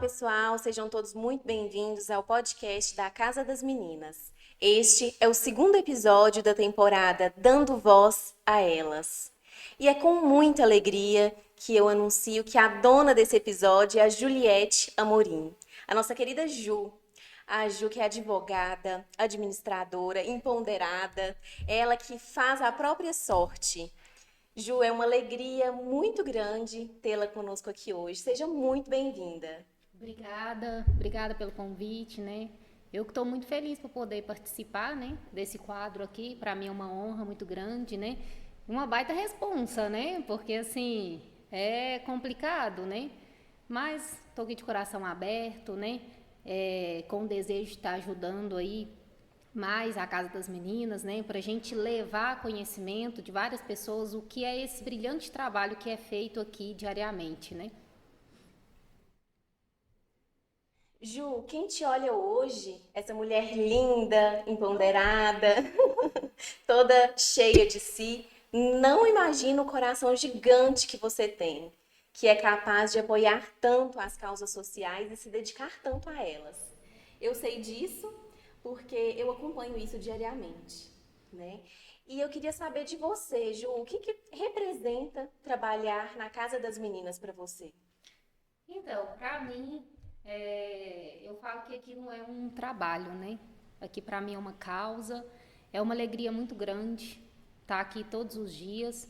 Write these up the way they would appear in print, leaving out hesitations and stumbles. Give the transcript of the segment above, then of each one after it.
pessoal, sejam todos muito bem-vindos ao podcast da Casa das Meninas. Este é o segundo episódio da temporada Dando Voz a Elas. E é com muita alegria que eu anuncio que a dona desse episódio é a Juliette Amorim, a nossa querida Ju. A Ju, que é advogada, administradora, empoderada, ela que faz a própria sorte. Ju, é uma alegria muito grande tê-la conosco aqui hoje. Seja muito bem-vinda. Obrigada pelo convite, né? Eu que estou muito feliz por poder participar, né, desse quadro aqui. Para mim é uma honra muito grande, né? Uma baita responsa, né? Porque assim é complicado, né? Mas estou aqui de coração aberto, né? Com o desejo de estar ajudando aí mais a Casa das Meninas, né? Para a gente levar conhecimento de várias pessoas o que é esse brilhante trabalho que é feito aqui diariamente, né? Ju, quem te olha hoje, essa mulher linda, empoderada, toda cheia de si, não imagina o coração gigante que você tem, que é capaz de apoiar tanto as causas sociais e se dedicar tanto a elas. Eu sei disso porque eu acompanho isso diariamente, né? E eu queria saber de você, Ju, o que representa trabalhar na Casa das Meninas para você? Então, para mim, eu falo que aqui não é um trabalho, né? Aqui para mim é uma causa, é uma alegria muito grande estar aqui todos os dias,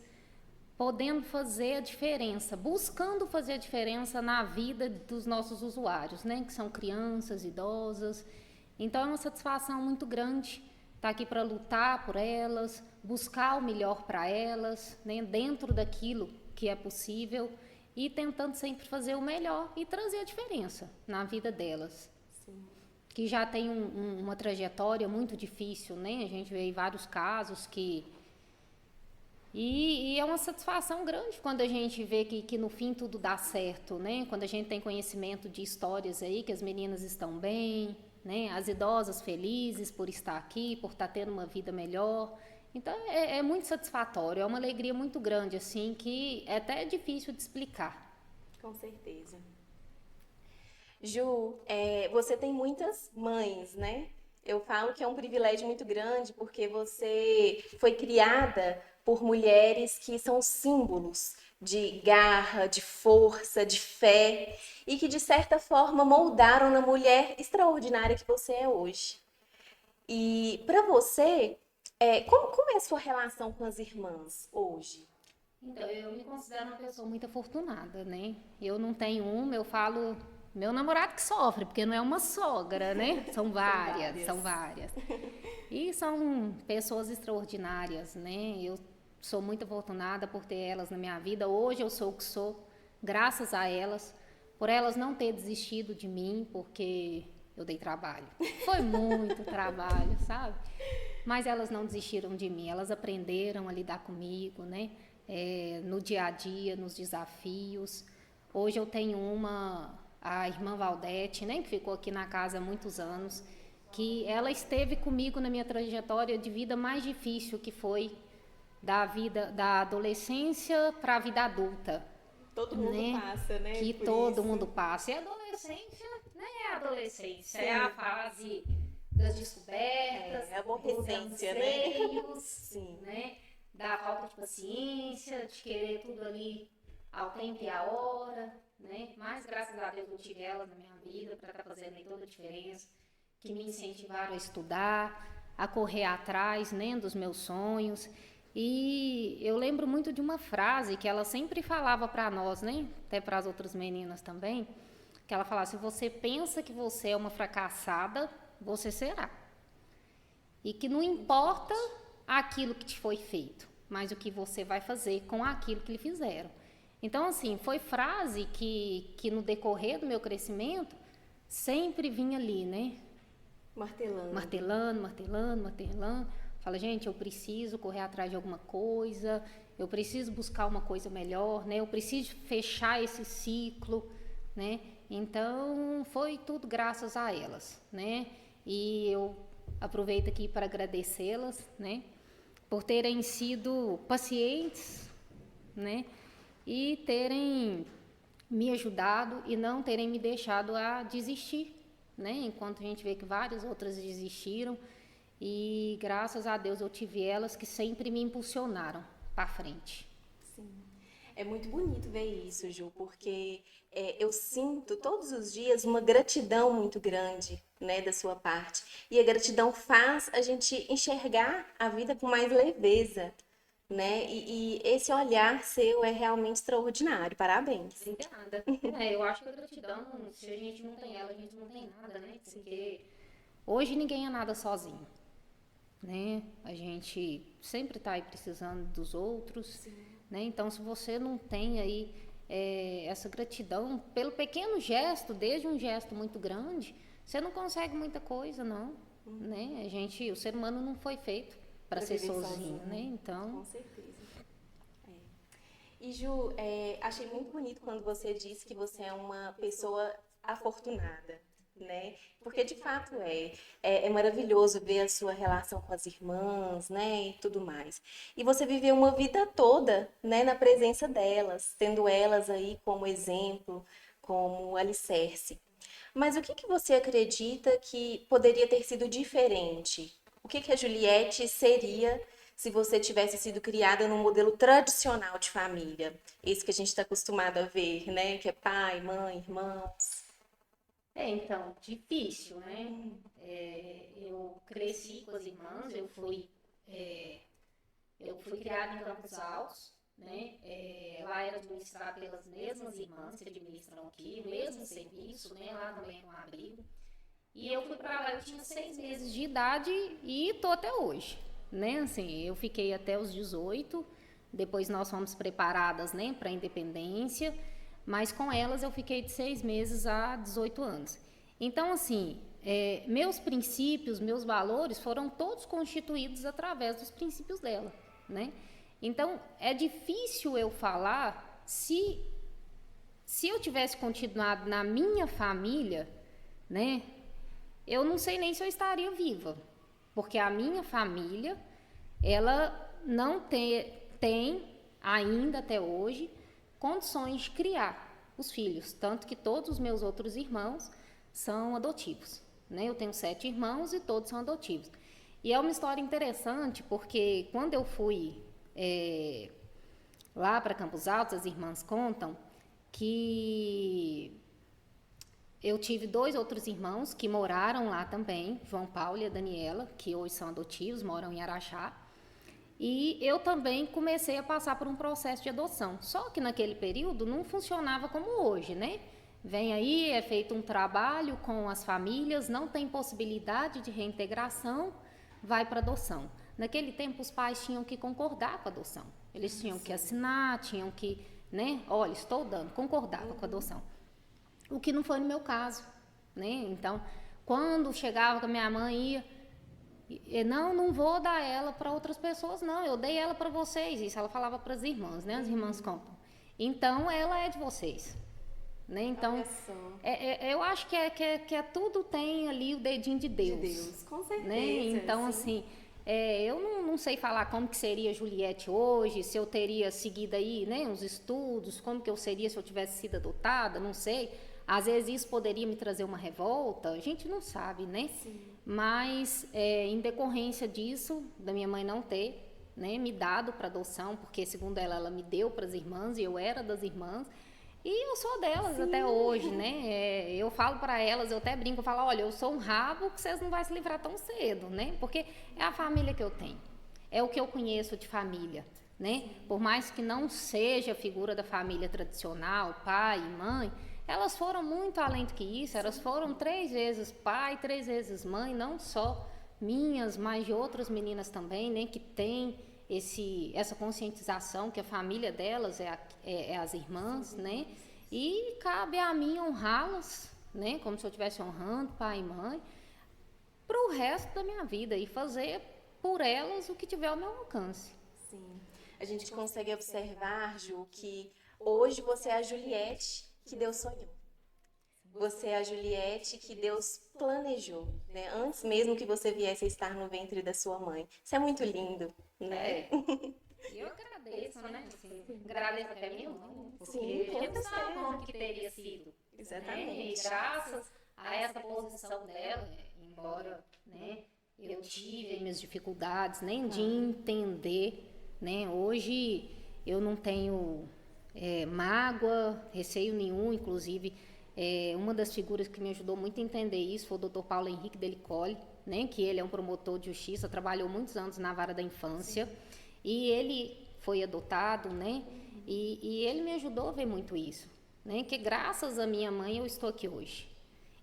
podendo fazer a diferença, buscando fazer a diferença na vida dos nossos usuários, né? Que são crianças, idosas. Então é uma satisfação muito grande estar aqui para lutar por elas, buscar o melhor para elas, né? Dentro daquilo que é possível e tentando sempre fazer o melhor e trazer a diferença na vida delas. Sim. Que já tem uma trajetória muito difícil, né? A gente vê vários casos que e é uma satisfação grande quando a gente vê que no fim tudo dá certo, né? Quando a gente tem conhecimento de histórias aí, que as meninas estão bem, né? As idosas felizes por estar aqui, por estar tendo uma vida melhor. Então é muito satisfatório, é uma alegria muito grande, assim, que é até difícil de explicar. Com certeza. Ju, você tem muitas mães, né? Eu falo que é um privilégio muito grande porque você foi criada por mulheres que são símbolos de garra, de força, de fé e que de certa forma moldaram na mulher extraordinária que você é hoje. E para você, como é a sua relação com as irmãs hoje? Então, eu me considero uma pessoa muito afortunada, né? Eu não tenho uma, eu falo, meu namorado que sofre, porque não é uma sogra, né? São São várias, várias. são várias. E são pessoas extraordinárias, né? Eu sou muito afortunada por ter elas na minha vida. Hoje eu sou o que sou, graças a elas, por elas não ter desistido de mim, porque eu dei trabalho. Foi muito trabalho, sabe? Mas elas não desistiram de mim, elas aprenderam a lidar comigo, né? No dia a dia, nos desafios. Hoje eu tenho a irmã Valdete, né? Que ficou aqui na casa há muitos anos, que ela esteve comigo na minha trajetória de vida mais difícil, que foi da vida da adolescência para a vida adulta, Todo mundo né? passa, né, Que por todo isso. mundo passa. E a adolescência, né? É a adolescência, é a fase das descobertas, É dos aborrecência, né? anseios, Sim, né? Da falta de paciência, de querer tudo ali ao tempo e à hora, né? Mas graças a Deus eu tive elas na minha vida para estar fazendo aí toda a diferença, que me incentivaram a estudar, a correr atrás, né, dos meus sonhos. E eu lembro muito de uma frase que ela sempre falava para nós, né, até para as outras meninas também, que ela falava: se você pensa que você é uma fracassada, você será. E que não importa aquilo que te foi feito, mas o que você vai fazer com aquilo que lhe fizeram. Então, assim, foi frase que no decorrer do meu crescimento sempre vinha ali, né? martelando. Martelando, martelando, martelando. Fala, gente, eu preciso correr atrás de alguma coisa, eu preciso buscar uma coisa melhor, né? Eu preciso fechar esse ciclo, né? Então, foi tudo graças a elas, né? E eu aproveito aqui para agradecê-las, né? Por terem sido pacientes, né? E terem me ajudado e não terem me deixado a desistir, né? Enquanto a gente vê que várias outras desistiram. E graças a Deus eu tive elas que sempre me impulsionaram para frente. Sim. É muito bonito ver isso, Ju, porque eu sinto todos os dias uma gratidão muito grande, né, da sua parte. E a gratidão faz a gente enxergar a vida com mais leveza, né? E esse olhar seu é realmente extraordinário. Parabéns. Obrigada. Eu acho que a gratidão, se a gente não tem ela, a gente não tem nada, né? Porque hoje ninguém é nada sozinho, né? A gente sempre está aí precisando dos outros, né? Então, se você não tem aí essa gratidão pelo pequeno gesto, desde um gesto muito grande, você não consegue muita coisa, não, né? O ser humano não foi feito para ser sozinho, né? Então, com certeza. E Ju, achei muito bonito quando você disse que você é uma pessoa afortunada, né? Porque de fato é maravilhoso ver a sua relação com as irmãs, né? E tudo mais. E você viveu uma vida toda, né? Na presença delas, tendo elas aí como exemplo, como alicerce. Mas o que que você acredita que poderia ter sido diferente? O que que a Juliette seria se você tivesse sido criada num modelo tradicional de família? Esse que a gente está acostumado a ver, né? Que é pai, mãe, irmãos. então, difícil, né? Eu cresci com as irmãs, eu fui criada em Campos Altos, né? Lá era administrado pelas mesmas irmãs que administram aqui, o mesmo serviço, né? Lá também era um abrigo. E eu fui para lá, eu tinha 6 meses de idade e tô até hoje, né? Assim, eu fiquei até os 18, depois nós fomos preparadas, né, para a independência, mas com elas eu fiquei de 6 meses a 18 anos. Então, assim, meus princípios, meus valores foram todos constituídos através dos princípios dela, né? Então, é difícil eu falar se eu tivesse continuado na minha família, né? Eu não sei nem se eu estaria viva, porque a minha família, ela não tem ainda até hoje condições de criar os filhos, tanto que todos os meus outros irmãos são adotivos, né? Eu tenho 7 irmãos e todos são adotivos. E é uma história interessante porque quando eu fui lá para Campos Altos, as irmãs contam que eu tive 2 outros irmãos que moraram lá também, João Paulo e a Daniela, que hoje são adotivos, moram em Araxá. E eu também comecei a passar por um processo de adoção. Só que naquele período não funcionava como hoje, né? Vem aí, é feito um trabalho com as famílias, não tem possibilidade de reintegração, vai para adoção. Naquele tempo, os pais tinham que concordar com a adoção. Eles tinham que assinar, tinham que, né? Olha, estou dando, concordava com a adoção. O que não foi no meu caso, né? Então, quando chegava com a minha mãe, não vou dar ela para outras pessoas, não, eu dei ela para vocês. Isso ela falava para as irmãs, né? As irmãs contam. Então, ela é de vocês, né? Então, eu acho que tudo tem ali o dedinho de Deus. De Deus, com certeza. Né? Então, assim, eu não sei falar como que seria a Juliette hoje, se eu teria seguido aí, né, os estudos, como que eu seria se eu tivesse sido adotada, não sei. Às vezes isso poderia me trazer uma revolta, a gente não sabe, né? Sim. Mas, em decorrência disso, da minha mãe não ter, né, me dado para adoção, porque segundo ela me deu para as irmãs e eu era das irmãs, e eu sou delas até hoje, né? Eu falo para elas, eu até brinco, eu falo, olha, eu sou um rabo que vocês não vão se livrar tão cedo, né? Porque é a família que eu tenho, é o que eu conheço de família, né? Por mais que não seja a figura da família tradicional, pai e mãe, elas foram muito além do que isso, elas foram 3 vezes pai, 3 vezes mãe, não só minhas, mas de outras meninas também, né? Que tem essa conscientização que a família delas é as irmãs, né? E cabe a mim honrá-las, né? Como se eu estivesse honrando pai e mãe, para o resto da minha vida e fazer por elas o que tiver ao meu alcance. Sim. A gente consegue observar, Ju, que hoje você é a Juliette que Deus sonhou. Você é a Juliette que Deus planejou, né? Antes mesmo que você viesse a estar no ventre da sua mãe. Isso é muito lindo, né? Eu agradeço, né? Assim, agradeço até minha mãe, né? Porque Sim, a com gente não sabe certeza. como que teria sido. Né? E Exatamente. graças a essa posição dela, embora, né, eu tive minhas dificuldades, nem de entender, né? Hoje eu não tenho mágoa, receio nenhum, inclusive uma das figuras que me ajudou muito a entender isso foi o Dr. Paulo Henrique Delicoli, né? Que ele é um promotor de justiça, trabalhou muitos anos na vara da infância. Sim. E ele foi adotado, né? E ele me ajudou a ver muito isso, né? Que graças à minha mãe eu estou aqui hoje.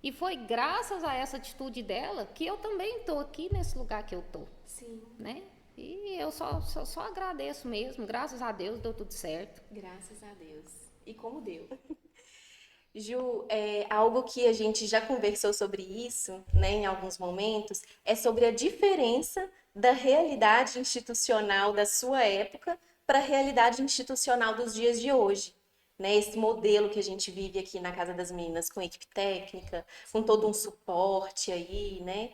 E foi graças a essa atitude dela que eu também estou aqui nesse lugar que eu estou. Sim. Né? E eu só agradeço mesmo. Graças a Deus deu tudo certo. Graças a Deus. E como deu? Ju, algo que a gente já conversou sobre isso, né, em alguns momentos, é sobre a diferença da realidade institucional da sua época para a realidade institucional dos dias de hoje. Né, esse modelo que a gente vive aqui na Casa das Meninas, com equipe técnica, com todo um suporte aí, né?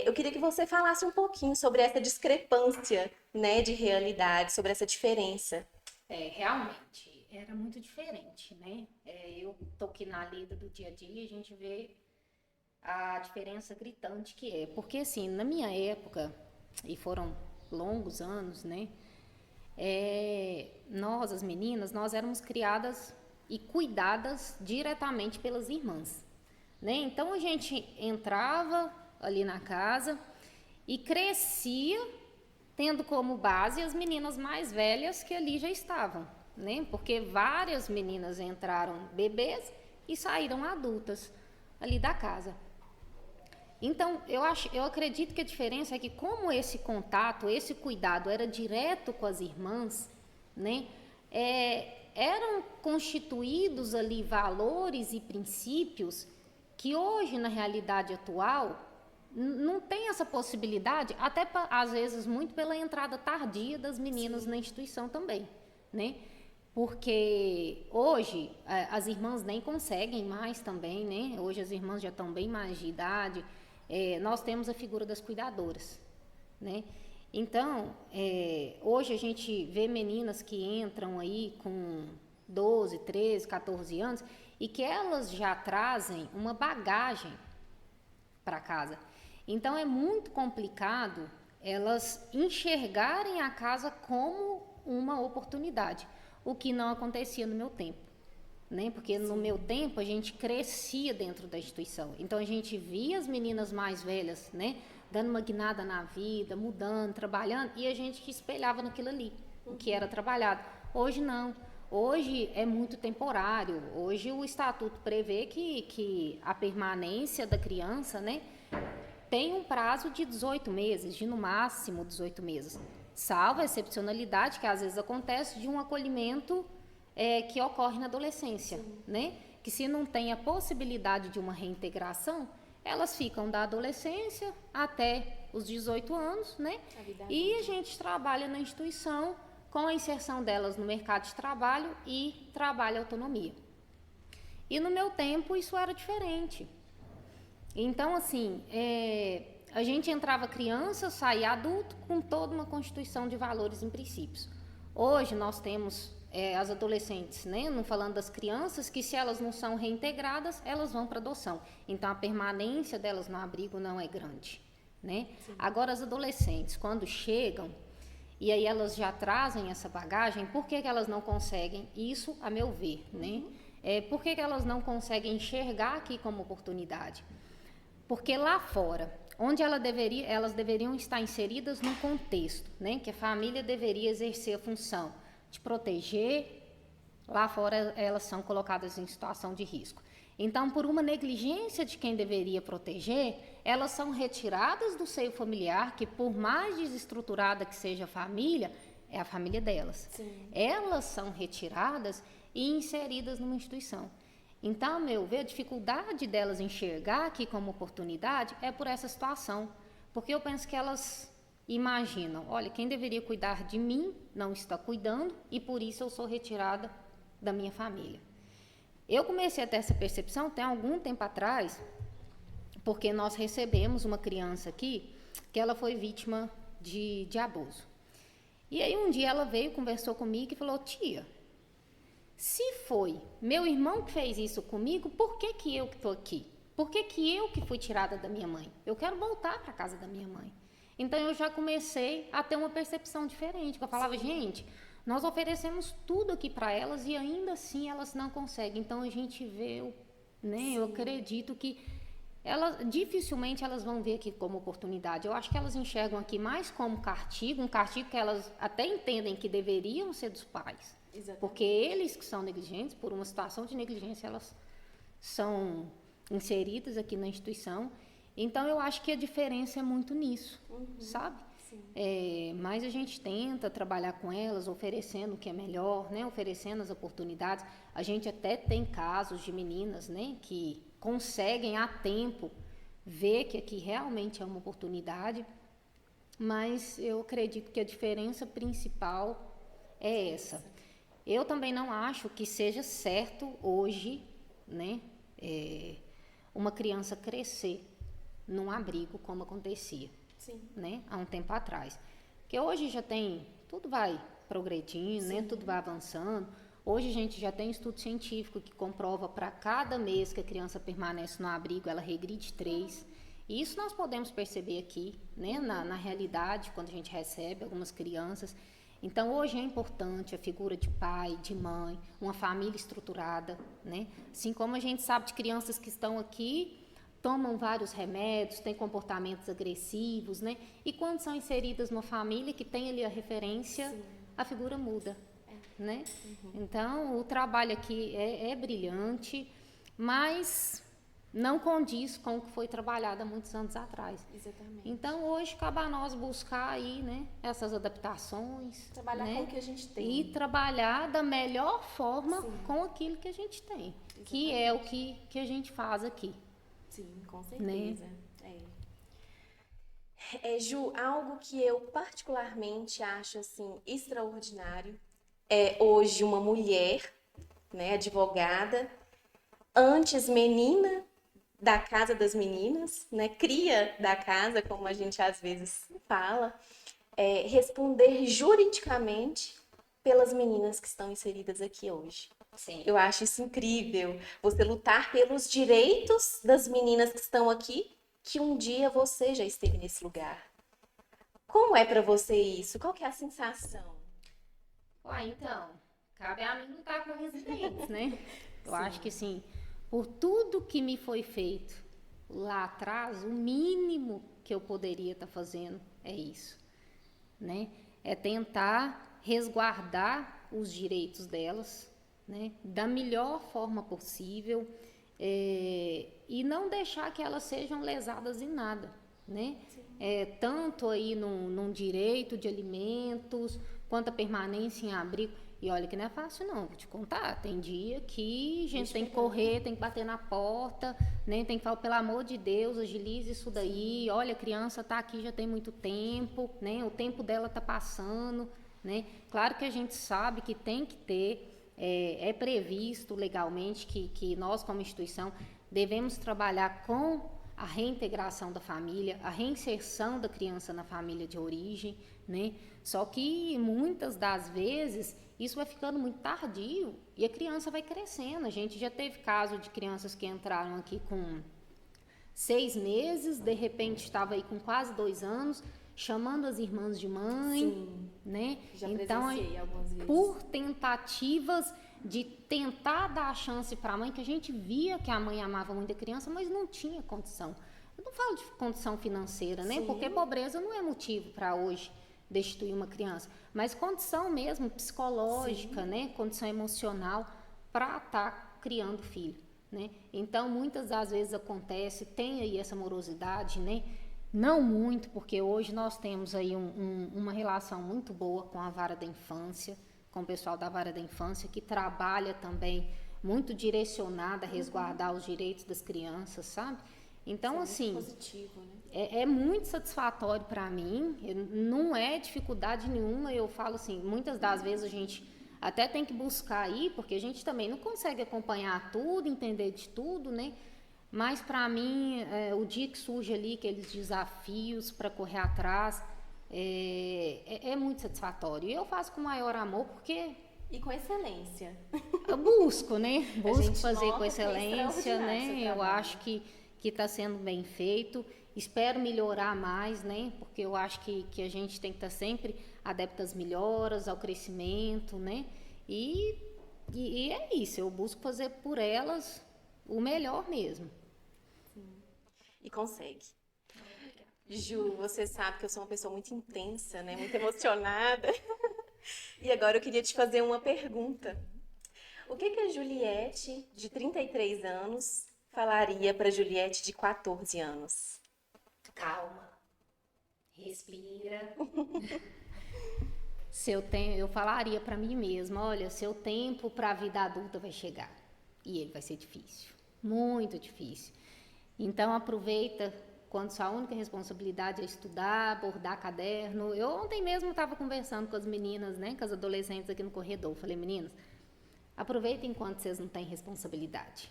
Eu queria que você falasse um pouquinho sobre essa discrepância, né, de realidade, sobre essa diferença. Realmente, era muito diferente, né? Eu tô aqui na lida do dia a dia, a gente vê a diferença gritante que é. Porque, assim, na minha época, e foram longos anos, né? Nós, as meninas, nós éramos criadas e cuidadas diretamente pelas irmãs, né? Então, a gente entrava ali na casa e crescia tendo como base as meninas mais velhas que ali já estavam, né? Porque várias meninas entraram bebês e saíram adultas ali da casa. Então, eu acredito que a diferença é que como esse contato, esse cuidado era direto com as irmãs, né? Eram constituídos ali valores e princípios que hoje, na realidade atual, não tem essa possibilidade, até às vezes muito pela entrada tardia das meninas na instituição também, né? Porque hoje as irmãs nem conseguem mais também, né? Hoje as irmãs já estão bem mais de idade. Nós temos a figura das cuidadoras, né? Então, hoje a gente vê meninas que entram aí com 12, 13, 14 anos e que elas já trazem uma bagagem para casa. Então, é muito complicado elas enxergarem a casa como uma oportunidade, o que não acontecia no meu tempo. Né? Porque no meu tempo a gente crescia dentro da instituição. Então a gente via as meninas mais velhas, né, dando uma guinada na vida, mudando, trabalhando, e a gente espelhava naquilo ali, o que era trabalhado. Hoje não. Hoje é muito temporário. Hoje o estatuto prevê que a permanência da criança, né, tem um prazo de 18 meses, de no máximo 18 meses. Salvo a excepcionalidade que às vezes acontece de um acolhimento que ocorre na adolescência, né? Que se não tem a possibilidade de uma reintegração, elas ficam da adolescência até os 18 anos, né? E a gente trabalha na instituição com a inserção delas no mercado de trabalho e trabalho autonomia. E no meu tempo isso era diferente. Então, assim, a gente entrava criança, saía adulto com toda uma constituição de valores e princípios. Hoje nós temos as adolescentes, né? Não falando das crianças, que se elas não são reintegradas, elas vão para adoção. Então, a permanência delas no abrigo não é grande, né? Agora, as adolescentes, quando chegam, e aí elas já trazem essa bagagem, por que elas não conseguem isso, a meu ver, né? Por que elas não conseguem enxergar aqui como oportunidade? Porque lá fora, onde elas deveriam estar inseridas num contexto, né? Que a família deveria exercer a função de proteger, lá fora elas são colocadas em situação de risco. Então, por uma negligência de quem deveria proteger, elas são retiradas do seio familiar, que por mais desestruturada que seja a família, é a família delas. Sim. Elas são retiradas e inseridas numa instituição. Então, a meu ver, a dificuldade delas enxergar aqui como oportunidade é por essa situação. Porque eu penso que elas imaginam, olha, quem deveria cuidar de mim não está cuidando e por isso eu sou retirada da minha família. Eu comecei a ter essa percepção tem algum tempo atrás, porque nós recebemos uma criança aqui que ela foi vítima de abuso. E aí um dia ela veio, conversou comigo e falou: tia, se foi meu irmão que fez isso comigo, por que que eu que estou aqui? Por que que eu que fui tirada da minha mãe? Eu quero voltar para a casa da minha mãe. Então eu já comecei a ter uma percepção diferente, que eu falava: gente, nós oferecemos tudo aqui para elas e ainda assim elas não conseguem. Então a gente vê, né, eu acredito que dificilmente elas vão ver aqui como oportunidade. Eu acho que elas enxergam aqui mais como castigo, um castigo que elas até entendem que deveriam ser dos pais. Exatamente. Porque eles que são negligentes, por uma situação de negligência, elas são inseridas aqui na instituição. Então, eu acho que a diferença é muito nisso, sabe? Mas a gente tenta trabalhar com elas, oferecendo o que é melhor, né? Oferecendo as oportunidades. A gente até tem casos de meninas, né, que conseguem a tempo ver que aqui realmente é uma oportunidade, mas eu acredito que a diferença principal é essa. Eu também não acho que seja certo hoje, né, uma criança crescer num abrigo como acontecia, né, há um tempo atrás. Porque hoje já tem, tudo vai progredindo, né, tudo vai avançando. Hoje a gente já tem estudo científico que comprova para cada mês que a criança permanece no abrigo, ela regride 3. E isso nós podemos perceber aqui, né, na realidade, quando a gente recebe algumas crianças. Então, hoje é importante a figura de pai, de mãe, uma família estruturada, né? Assim como a gente sabe de crianças que estão aqui, tomam vários remédios, têm comportamentos agressivos, né? E quando são inseridas numa família que tem ali a referência, a figura muda, né? Então, o trabalho aqui é brilhante, mas não condiz com o que foi trabalhado há muitos anos atrás. Exatamente. Então, hoje, cabe a nós buscar aí, né, essas adaptações. Trabalhar, né, com o que a gente tem. E trabalhar da melhor forma com aquilo que a gente tem. Exatamente. Que é o que a gente faz aqui. Sim, com certeza. Né? Ju, algo que eu particularmente acho assim extraordinário é hoje uma mulher, né, advogada, antes menina da casa das meninas, né, cria da casa, como a gente às vezes fala, responder juridicamente pelas meninas que estão inseridas aqui hoje. Sim. Eu acho isso incrível, você lutar pelos direitos das meninas que estão aqui, que um dia você já esteve nesse lugar. Como é para você isso? Qual que é a sensação? Então, cabe a mim lutar com residentes, né? Eu acho que, sim, por tudo que me foi feito lá atrás, o mínimo que eu poderia estar fazendo é isso, né? É tentar resguardar os direitos delas, né, da melhor forma possível, e não deixar que elas sejam lesadas em nada, né? Tanto aí num direito de alimentos, quanto a permanência em abrigo. E olha que não é fácil não, vou te contar, tem dia que a gente tem que correr, tem que bater na porta, né? Tem que falar, pelo amor de Deus, agilize isso daí, olha, a criança está aqui já tem muito tempo, né? O tempo dela está passando, né? Claro que a gente sabe que tem que ter, é previsto legalmente que nós como instituição devemos trabalhar com a reintegração da família, a reinserção da criança na família de origem, né? Só que muitas das vezes isso vai ficando muito tardio e a criança vai crescendo. A gente já teve caso de crianças que entraram aqui com 6 meses, de repente estava aí com quase 2 anos, chamando as irmãs de mãe, né? Já então, presenciei algumas vezes. Por tentativas de tentar dar a chance para a mãe, que a gente via que a mãe amava muito a criança, mas não tinha condição. Eu não falo de condição financeira, né? Porque pobreza não é motivo para hoje destituir uma criança, mas condição mesmo psicológica, né? Condição emocional para estar criando filho, né? Então, muitas das vezes acontece, tem aí essa morosidade, né? Não muito, porque hoje nós temos aí uma relação muito boa com a vara da infância, com o pessoal da vara da infância, que trabalha também muito direcionada a resguardar os direitos das crianças, sabe? Então, assim, positivo, né? É muito satisfatório para mim, não é dificuldade nenhuma. Eu falo assim, muitas das vezes a gente até tem que buscar aí, porque a gente também não consegue acompanhar tudo, entender de tudo, né? Mas para mim, o dia que surge ali aqueles desafios para correr atrás, é muito satisfatório. E eu faço com o maior amor porque E com excelência. eu busco, né? Busco gente fazer nota com que é excelência, extraordinário né? seu Eu trabalho. acho que está sendo bem feito. Espero melhorar mais, né? Porque eu acho que a gente tem que estar sempre adepto às melhoras, ao crescimento, né? E, e é isso, eu busco fazer por elas o melhor mesmo. E consegue. Ju, você sabe que eu sou uma pessoa muito intensa, né? Muito emocionada. E agora eu queria te fazer uma pergunta. O que que a Juliette, de 33 anos, falaria para Juliette de 14 anos? Calma, respira. Eu falaria para mim mesma, olha, seu tempo para a vida adulta vai chegar e ele vai ser difícil, muito difícil. Então aproveita quando sua única responsabilidade é estudar, abordar caderno. Eu ontem mesmo estava conversando com as meninas, né, com as adolescentes aqui no corredor. Falei, meninas, aproveitem enquanto vocês não têm responsabilidade.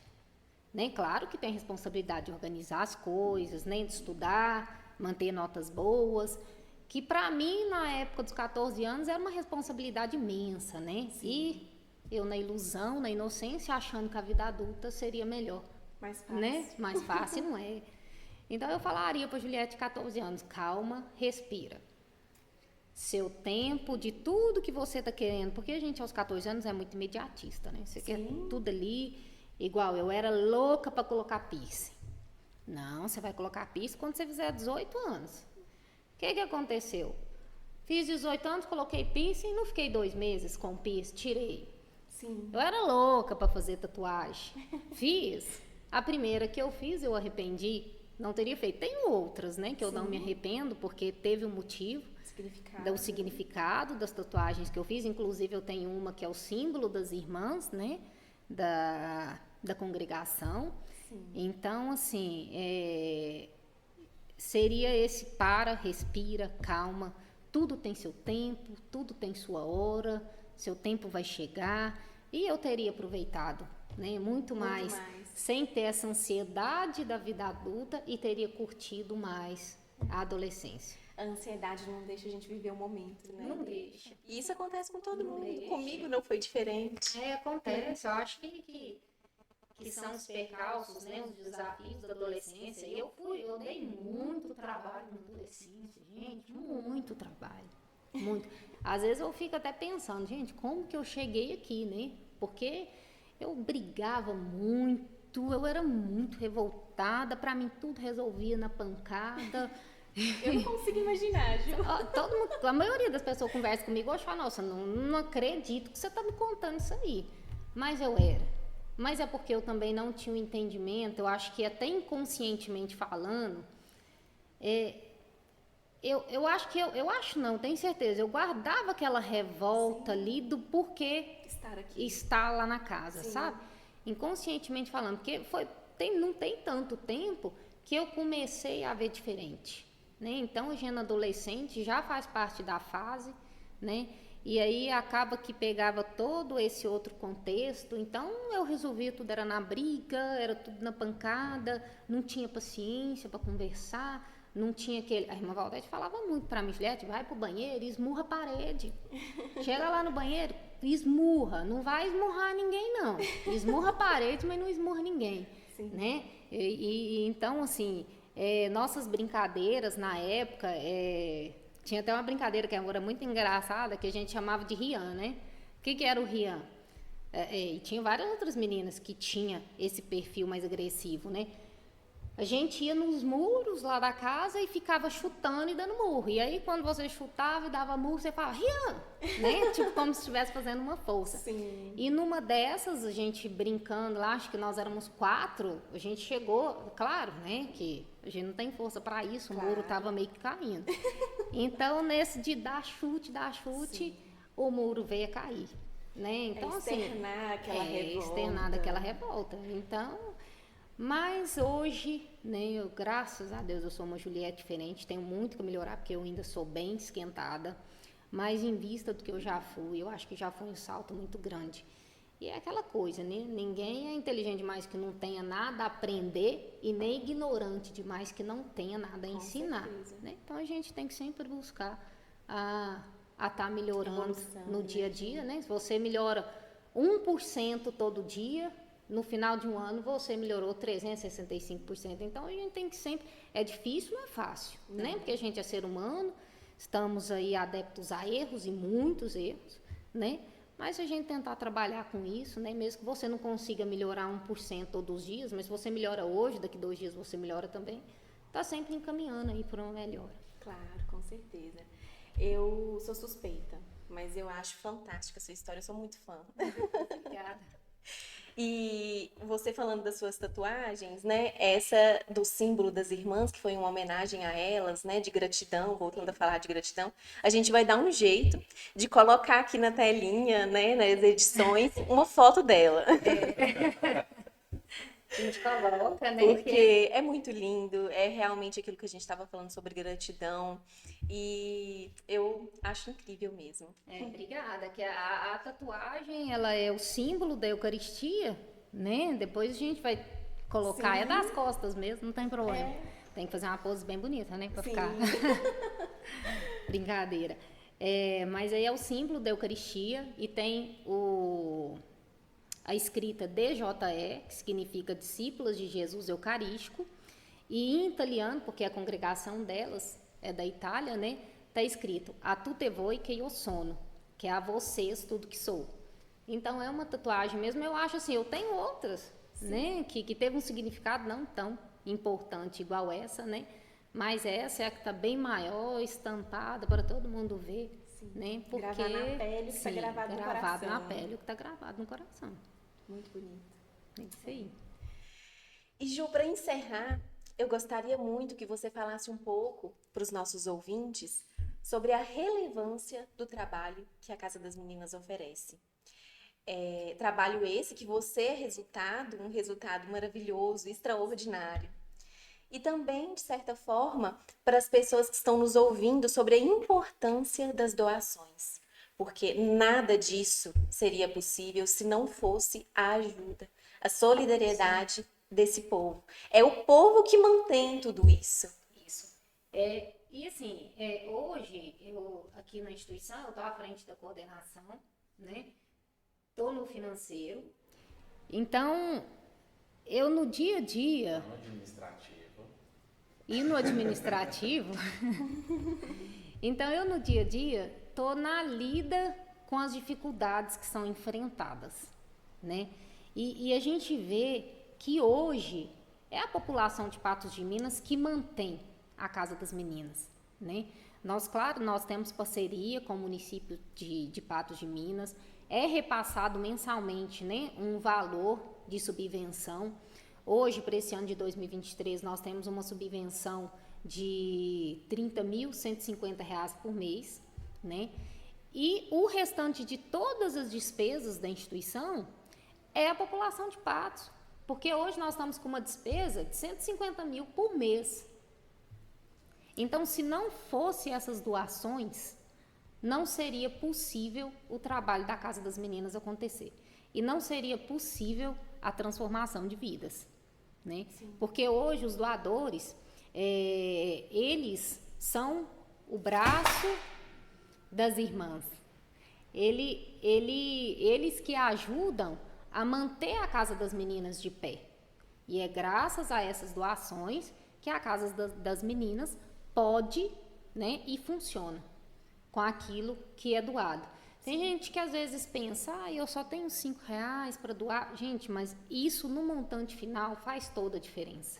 Né? Claro que tem responsabilidade de organizar as coisas, né? De estudar, manter notas boas, que para mim, na época dos 14 anos, era uma responsabilidade imensa, né? Sim. E eu na ilusão, na inocência, achando que a vida adulta seria melhor. Mais fácil. Né? Mais fácil, não é? Então eu falaria para Juliette, 14 anos, calma, respira. Seu tempo, de tudo que você está querendo, porque a gente aos 14 anos é muito imediatista, né? Você quer tudo ali, igual eu era louca para colocar piercing. Não, você vai colocar piercing quando você fizer 18 anos. O que aconteceu? Fiz 18 anos, coloquei piercing, não fiquei 2 meses com piercing, tirei. Sim. Eu era louca para fazer tatuagem. Fiz. A primeira que eu fiz, eu arrependi. Não teria feito. Tem outras, né, que eu não me arrependo, porque teve um motivo. O significado das tatuagens que eu fiz. Inclusive, eu tenho uma que é o símbolo das irmãs, né, da congregação. Sim. Então, assim, seria esse para, respira, calma. Tudo tem seu tempo, tudo tem sua hora, seu tempo vai chegar. E eu teria aproveitado, né, muito mais, sem ter essa ansiedade da vida adulta e teria curtido mais a adolescência. A ansiedade não deixa a gente viver o momento, né? Não deixa. E isso acontece com todo mundo. Deixa. Comigo não foi diferente. Acontece. Eu acho que são os percalços, né, os desafios da adolescência. Eu dei muito trabalho na adolescência, gente, muito trabalho. Muito. Às vezes eu fico até pensando, gente, como que eu cheguei aqui, né? Porque eu brigava muito, eu era muito revoltada, pra mim tudo resolvia na pancada. Eu não consigo imaginar, Ju. A maioria das pessoas que conversa comigo hoje fala, nossa, não acredito que você tá me contando isso aí. Mas eu era. Mas é porque eu também não tinha um entendimento, eu acho que até inconscientemente falando, eu acho não, tenho certeza, eu guardava aquela revolta ali do porquê estar lá na casa, sabe? Inconscientemente falando, porque não tem tanto tempo que eu comecei a ver diferente, né? Então, a gente adolescente já faz parte da fase, né? E aí acaba que pegava todo esse outro contexto, então eu resolvia tudo era na briga, era tudo na pancada, não tinha paciência para conversar, não tinha aquele... A irmã Valdete falava muito para mim, Juliette, vai pro banheiro e esmurra a parede. Chega lá no banheiro, esmurra, não vai esmurrar ninguém não, esmurra a parede, mas não esmurra ninguém, né? Então, assim, nossas brincadeiras na época... Tinha até uma brincadeira que agora é muito engraçada, que a gente chamava de Rian, né? O que era o Rian? E tinha várias outras meninas que tinham esse perfil mais agressivo, né? A gente ia nos muros lá da casa e ficava chutando e dando murro. E aí, quando você chutava e dava murro, você falava, Rian! Né? Tipo, como se estivesse fazendo uma força. Sim. E numa dessas, a gente brincando lá, acho que nós éramos 4, a gente chegou, claro, né, que a gente não tem força para isso, o muro tava meio que caindo. Então, nesse de dar chute, Sim. o muro veio a cair. Né? Então, externar aquela revolta. Externar aquela revolta. Então... Mas hoje, né, graças a Deus, eu sou uma Juliette diferente, tenho muito que melhorar, porque eu ainda sou bem esquentada, mas em vista do que eu já fui, eu acho que já foi um salto muito grande. E é aquela coisa, né? Ninguém é inteligente demais que não tenha nada a aprender e nem ignorante demais que não tenha nada a ensinar, né? Então a gente tem que sempre buscar a estar melhorando Evolução, no né, dia a dia, né? Se você melhora 1% todo dia, no final de um ano você melhorou 365%. Então a gente tem que sempre... É difícil, não é fácil, né? Porque a gente é ser humano, estamos aí adeptos a erros e muitos erros, né? Mas se a gente tentar trabalhar com isso, né? Mesmo que você não consiga melhorar 1% todos os dias, mas se você melhora hoje, daqui 2 dias você melhora também, tá sempre encaminhando aí para uma melhora. Claro, com certeza. Eu sou suspeita, mas eu acho fantástica a sua história, eu sou muito fã. Obrigada. E você falando das suas tatuagens, né? Essa do símbolo das irmãs, que foi uma homenagem a elas, né? De gratidão, voltando a falar de gratidão, a gente vai dar um jeito de colocar aqui na telinha, né? Nas edições, uma foto dela. A gente coloca, né? Porque é muito lindo, é realmente aquilo que a gente estava falando sobre gratidão. E eu acho incrível mesmo. Obrigada. Que a tatuagem, ela é o símbolo da Eucaristia, né? Depois a gente vai colocar, é das costas mesmo, não tem problema. Tem que fazer uma pose bem bonita, né? Pra ficar. Brincadeira. Mas aí é o símbolo da Eucaristia e tem a escrita DJE, que significa Discípulas de Jesus Eucarístico, e em italiano, porque a congregação delas é da Itália, né? Está escrito a tutte voi che io sono, que é a vocês tudo que sou. Então é uma tatuagem mesmo, eu acho assim, eu tenho outras, né? Que teve um significado não tão importante igual essa, né? Mas essa é a que está bem maior, estampada para todo mundo ver, né? Porque Gravar na pele o que está gravado no coração. na pele o que está gravado no coração. Muito bonito. É isso aí. E Ju, para encerrar, eu gostaria muito que você falasse um pouco para os nossos ouvintes sobre a relevância do trabalho que a Casa das Meninas oferece. Trabalho esse que você é um resultado maravilhoso, extraordinário. E também, de certa forma, para as pessoas que estão nos ouvindo sobre a importância das doações. Porque nada disso seria possível se não fosse a ajuda, a solidariedade desse povo. É o povo que mantém tudo isso. Isso. E assim, hoje, eu aqui na instituição, eu estou à frente da coordenação, né? Estou no financeiro. Então, eu no dia a dia... No administrativo. E no administrativo... Então, eu no dia a dia estou na lida com as dificuldades que são enfrentadas, né? E a gente vê que hoje é a população de Patos de Minas que mantém a Casa das Meninas, né? Nós temos parceria com o município de Patos de Minas, é repassado mensalmente, né, um valor de subvenção. Hoje, para esse ano de 2023, nós temos uma subvenção de R$ 30.150 por mês, né? E o restante de todas as despesas da instituição é a população de Patos, porque hoje nós estamos com uma despesa de 150 mil por mês. Então, se não fosse essas doações, não seria possível o trabalho da Casa das Meninas acontecer. E não seria possível a transformação de vidas, né? Porque hoje os doadores, eles são o braço das irmãs. Eles que ajudam a manter a Casa das Meninas de pé. E é graças a essas doações que a Casa das Meninas pode, né, e funciona com aquilo que é doado. Tem gente que às vezes pensa, eu só tenho R$5 para doar. Gente, mas isso no montante final faz toda a diferença,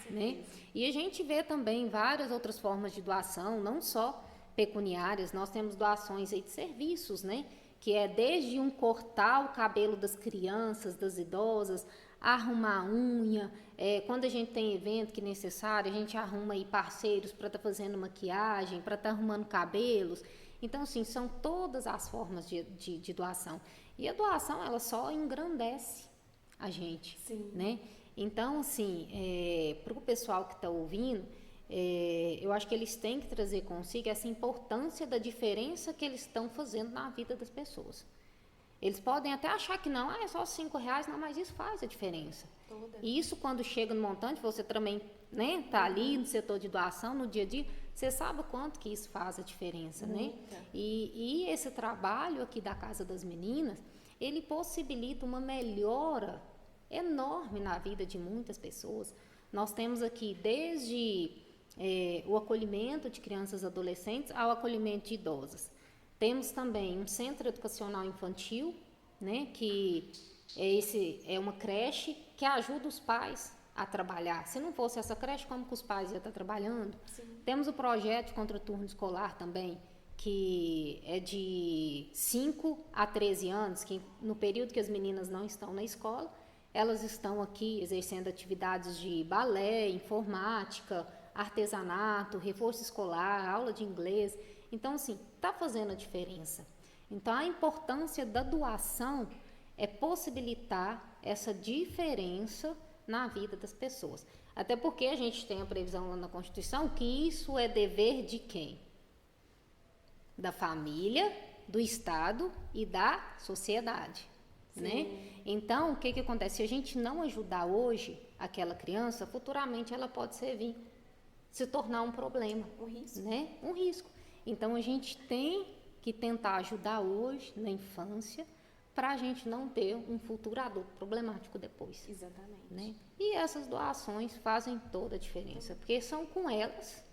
né? E a gente vê também várias outras formas de doação, não só pecuniárias. Nós temos doações aí de serviços, né? Que é desde cortar o cabelo das crianças, das idosas, arrumar a unha. Quando a gente tem evento que é necessário, a gente arruma aí parceiros para estar fazendo maquiagem, para estar arrumando cabelos. Então, assim, são todas as formas de doação. E a doação, ela só engrandece a gente, né? Então, assim, para o pessoal que está ouvindo, eu acho que eles têm que trazer consigo essa importância da diferença que eles estão fazendo na vida das pessoas. Eles podem até achar que não, é só R$ 5, não, mas isso faz a diferença. E isso, quando chega no montante, você também, né, tá ali no setor de doação, no dia a dia, você sabe o quanto que isso faz a diferença, né? E esse trabalho aqui da Casa das Meninas, ele possibilita uma melhora enorme na vida de muitas pessoas. Nós temos aqui desde o acolhimento de crianças e adolescentes ao acolhimento de idosas. Temos também um centro educacional infantil, né, que é uma creche que ajuda os pais a trabalhar. Se não fosse essa creche, como que os pais iam estar trabalhando? Sim. Temos o projeto de contraturno escolar também, que é de 5 a 13 anos, que no período que as meninas não estão na escola, elas estão aqui exercendo atividades de balé, informática, artesanato, reforço escolar, aula de inglês. Então, assim, está fazendo a diferença. Então, a importância da doação é possibilitar essa diferença na vida das pessoas. Até porque a gente tem a previsão lá na Constituição que isso é dever de quem? Da família, do Estado e da sociedade, né? Então, o que acontece? Se a gente não ajudar hoje aquela criança, futuramente ela pode se tornar um problema, Um risco, né? Um risco. Então, a gente tem que tentar ajudar hoje, na infância, para a gente não ter um futuro adulto problemático depois. Exatamente. Né? E essas doações fazem toda a diferença, porque são com elas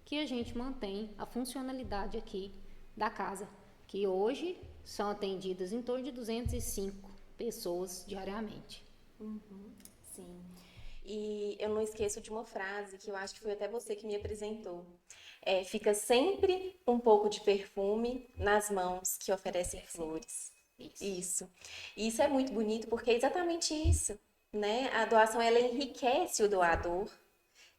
que a gente mantém a funcionalidade aqui da casa, que hoje são atendidas em torno de 205 pessoas diariamente. Sim. E eu não esqueço de uma frase que eu acho que foi até você que me apresentou. Fica sempre um pouco de perfume nas mãos que oferecem flores. Isso. E isso é muito bonito porque é exatamente isso, né? A doação, ela enriquece o doador.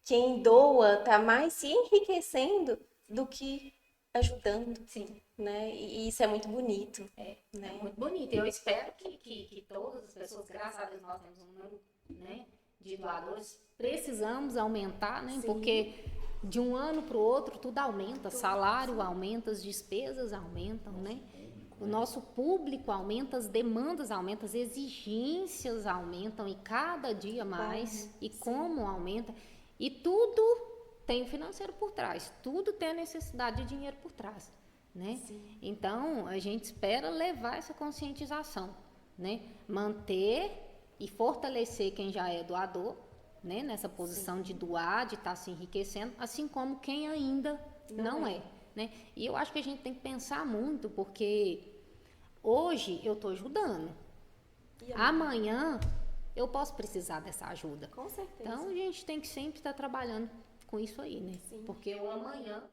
Quem doa está mais se enriquecendo do que ajudando. Sim. Né? E isso é muito bonito. É Né? muito bonito. Eu espero que todas as pessoas, graças a Deus, nós temos um número, né, de doadores. Precisamos aumentar, né? Porque de um ano para o outro tudo aumenta, salário aumenta, as despesas aumentam, né? O nosso público aumenta, as demandas aumentam, as exigências aumentam e cada dia mais. E como aumenta. E tudo tem o financeiro por trás, tudo tem a necessidade de dinheiro por trás, né? Então, a gente espera levar essa conscientização, né? Manter e fortalecer quem já é doador, né? Nessa posição de doar, de estar se enriquecendo, assim como quem ainda não é. Né? E eu acho que a gente tem que pensar muito, porque hoje eu estou ajudando, amanhã eu posso precisar dessa ajuda. Com certeza. Então a gente tem que sempre estar trabalhando com isso aí, né? Porque o amanhã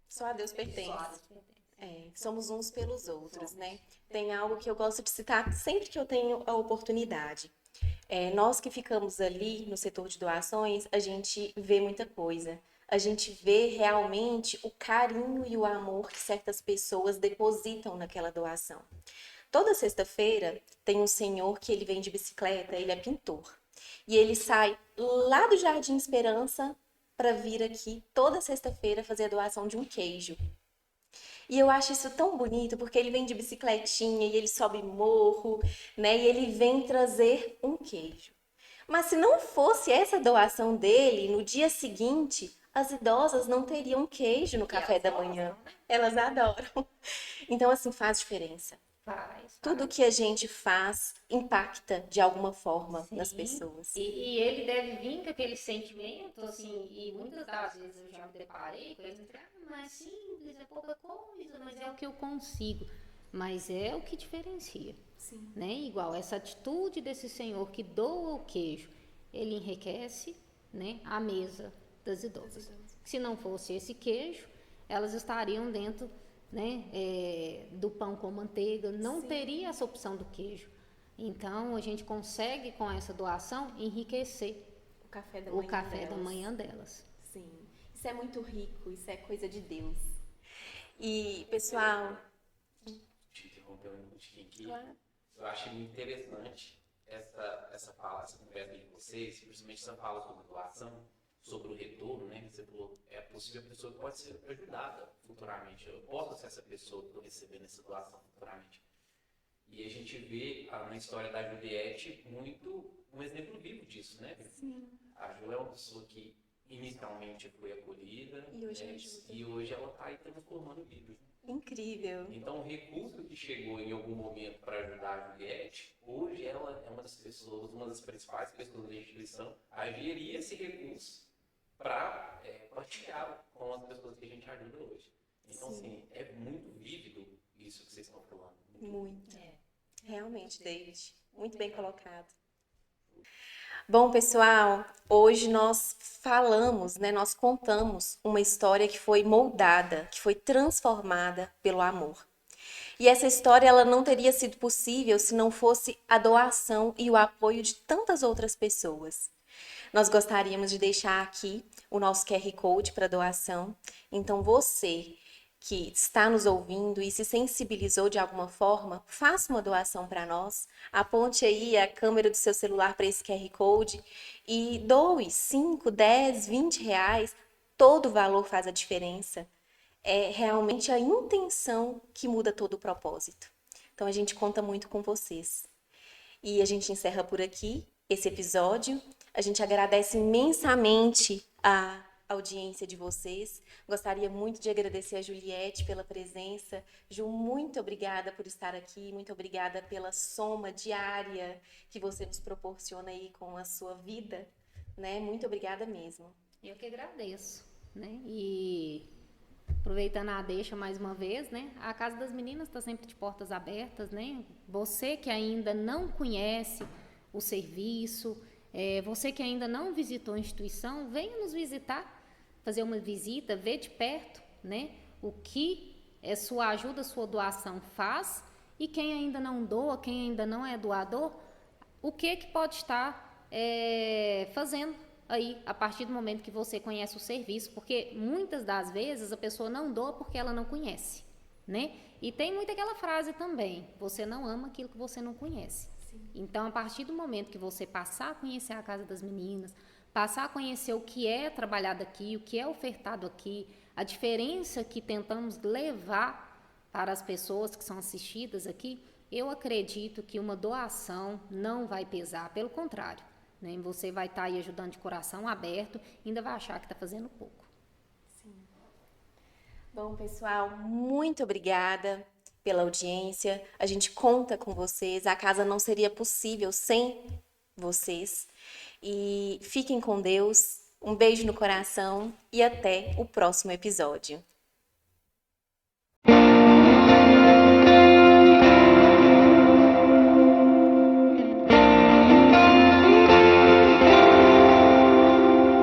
Só a Deus pertence. Somos uns pelos outros, né? Tem algo que eu gosto de citar sempre que eu tenho a oportunidade. Nós que ficamos ali no setor de doações, a gente vê muita coisa. A gente vê realmente o carinho e o amor que certas pessoas depositam naquela doação. Toda sexta-feira tem um senhor que ele vem de bicicleta, ele é pintor. E ele sai lá do Jardim Esperança para vir aqui toda sexta-feira fazer a doação de um queijo. E eu acho isso tão bonito, porque ele vem de bicicletinha e ele sobe morro, né? E ele vem trazer um queijo. Mas se não fosse essa doação dele, no dia seguinte, as idosas não teriam queijo no café da manhã. Elas adoram. Então, assim, faz diferença. Tudo que a gente faz impacta de alguma forma nas pessoas. E ele deve vir com aquele sentimento, assim, e muitas das vezes eu já me deparei com eles, mas é simples, é pouca coisa, mas é o que eu consigo. Mas é o que diferencia. Né? Igual essa atitude desse senhor que doa o queijo, ele enriquece, né, a mesa das idosas. Se não fosse esse queijo, elas estariam dentro, né, do pão com manteiga, não teria essa opção do queijo. Então, a gente consegue, com essa doação, enriquecer o café da manhã delas. Sim, isso é muito rico, isso é coisa de Deus. E, pessoal... Te interromper um minutinho aqui. Claro. Eu achei muito interessante essa fala, essa conversa de vocês, principalmente essa fala sobre doação, sobre o retorno, né? Você falou, é possível a pessoa que pode ser ajudada futuramente. Eu posso ser essa pessoa que estou recebendo essa doação futuramente. E a gente vê na história da Juliette muito um exemplo vivo disso, né? Sim. A Ju é uma pessoa que inicialmente foi acolhida E hoje né? ajuda. E hoje ela está aí transformando vidas. Incrível. Então, o recurso que chegou em algum momento para ajudar a Juliette, hoje ela é uma das pessoas, uma das principais pessoas da instituição, a gerir esse recurso para partilhar com as pessoas que a gente ajuda hoje. Então, assim, é muito vívido isso que vocês estão falando. Muito. Realmente, David. Muito bem colocado. Bom, pessoal, hoje nós falamos, né, nós contamos uma história que foi moldada, que foi transformada pelo amor. E essa história ela não teria sido possível se não fosse a doação e o apoio de tantas outras pessoas. Nós gostaríamos de deixar aqui o nosso QR Code para doação. Então, você que está nos ouvindo e se sensibilizou de alguma forma, faça uma doação para nós. Aponte aí a câmera do seu celular para esse QR Code e doe 5, 10, 20 reais. Todo valor faz a diferença. É realmente a intenção que muda todo o propósito. Então, a gente conta muito com vocês. E a gente encerra por aqui esse episódio. A gente agradece imensamente a audiência de vocês. Gostaria muito de agradecer a Juliette pela presença. Ju, muito obrigada por estar aqui. Muito obrigada pela soma diária que você nos proporciona aí com a sua vida, né? Muito obrigada mesmo. Eu que agradeço, né? E aproveitando a deixa mais uma vez, né? A Casa das Meninas está sempre de portas abertas, né? Você que ainda não conhece o serviço, você que ainda não visitou a instituição, venha nos visitar, fazer uma visita, ver de perto, né? O que sua ajuda, sua doação faz e quem ainda não doa, quem ainda não é doador, o que pode estar fazendo aí, a partir do momento que você conhece o serviço, porque muitas das vezes a pessoa não doa porque ela não conhece, né? E tem muito aquela frase também, você não ama aquilo que você não conhece. Sim. Então, a partir do momento que você passar a conhecer a Casa das Meninas, passar a conhecer o que é trabalhado aqui, o que é ofertado aqui, a diferença que tentamos levar para as pessoas que são assistidas aqui, eu acredito que uma doação não vai pesar, pelo contrário. Né? Você vai estar aí ajudando de coração aberto, ainda vai achar que está fazendo pouco. Sim. Bom, pessoal, muito obrigada pela audiência. A gente conta com vocês. A casa não seria possível sem vocês. E fiquem com Deus. Um beijo no coração e até o próximo episódio.